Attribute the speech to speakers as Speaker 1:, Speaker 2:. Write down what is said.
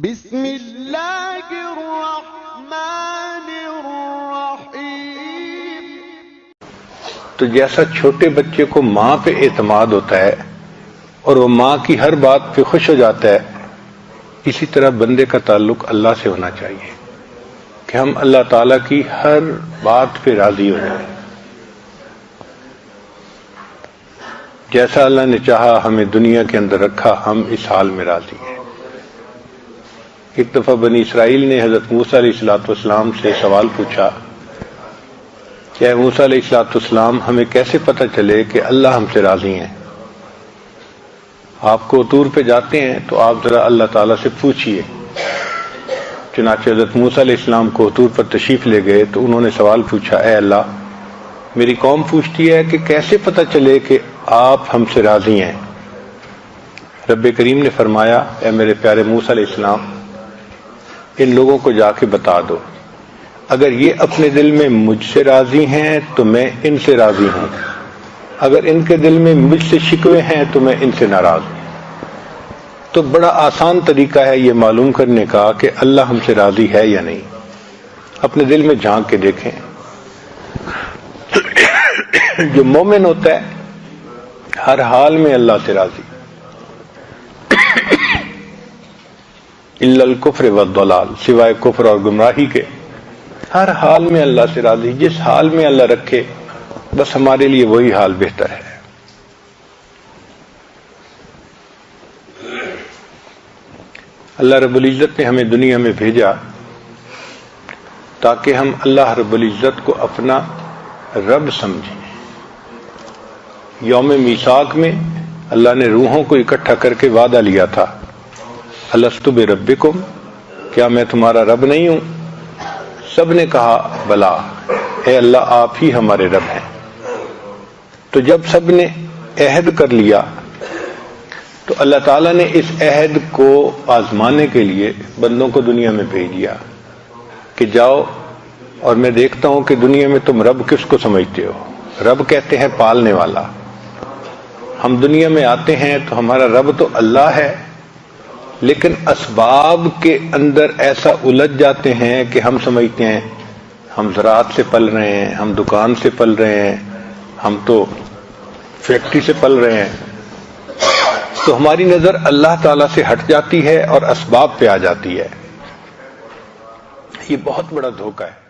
Speaker 1: بسم اللہ الرحمن الرحیم۔
Speaker 2: تو جیسا چھوٹے بچے کو ماں پہ اعتماد ہوتا ہے اور وہ ماں کی ہر بات پہ خوش ہو جاتا ہے، اسی طرح بندے کا تعلق اللہ سے ہونا چاہیے کہ ہم اللہ تعالیٰ کی ہر بات پہ راضی ہو جائیں۔ جیسا اللہ نے چاہا ہمیں دنیا کے اندر رکھا، ہم اس حال میں راضی ہیں۔ ایک دفعہ بنی اسرائیل نے حضرت موسیٰ علیہ السلام سے سوال پوچھا کہ اے موسیٰ علیہ السلام، ہمیں کیسے پتہ چلے کہ اللہ ہم سے راضی ہیں؟ آپ کو طور پہ جاتے ہیں تو آپ ذرا اللہ تعالیٰ سے پوچھئے۔ چنانچہ حضرت موسیٰ علیہ السلام کو طور پر تشریف لے گئے تو انہوں نے سوال پوچھا، اے اللہ، میری قوم پوچھتی ہے کہ کیسے پتہ چلے کہ آپ ہم سے راضی ہیں؟ رب کریم نے فرمایا، اے میرے پیارے موسیٰ علیہ السلام، ان لوگوں کو جا کے بتا دو، اگر یہ اپنے دل میں مجھ سے راضی ہیں تو میں ان سے راضی ہوں، اگر ان کے دل میں مجھ سے شکوے ہیں تو میں ان سے ناراض ہوں۔ تو بڑا آسان طریقہ ہے یہ معلوم کرنے کا کہ اللہ ہم سے راضی ہے یا نہیں۔ اپنے دل میں جھانک کے دیکھیں۔ جو مومن ہوتا ہے ہر حال میں اللہ سے راضی، الا الکفر والضلال، سوائے کفر اور گمراہی کے ہر حال میں اللہ سے راضی۔ جس حال میں اللہ رکھے بس ہمارے لیے وہی حال بہتر ہے۔ اللہ رب العزت نے ہمیں دنیا میں بھیجا تاکہ ہم اللہ رب العزت کو اپنا رب سمجھیں۔ یوم میثاق میں اللہ نے روحوں کو اکٹھا کر کے وعدہ لیا تھا، الست بربکم، کیا میں تمہارا رب نہیں ہوں؟ سب نے کہا بلا، اے اللہ آپ ہی ہمارے رب ہیں۔ تو جب سب نے عہد کر لیا تو اللہ تعالیٰ نے اس عہد کو آزمانے کے لیے بندوں کو دنیا میں بھیج دیا کہ جاؤ اور میں دیکھتا ہوں کہ دنیا میں تم رب کس کو سمجھتے ہو۔ رب کہتے ہیں پالنے والا۔ ہم دنیا میں آتے ہیں تو ہمارا رب تو اللہ ہے، لیکن اسباب کے اندر ایسا الجھ جاتے ہیں کہ ہم سمجھتے ہیں ہم زراعت سے پل رہے ہیں، ہم دکان سے پل رہے ہیں، ہم تو فیکٹری سے پل رہے ہیں۔ تو ہماری نظر اللہ تعالیٰ سے ہٹ جاتی ہے اور اسباب پہ آ جاتی ہے۔ یہ بہت بڑا دھوکہ ہے۔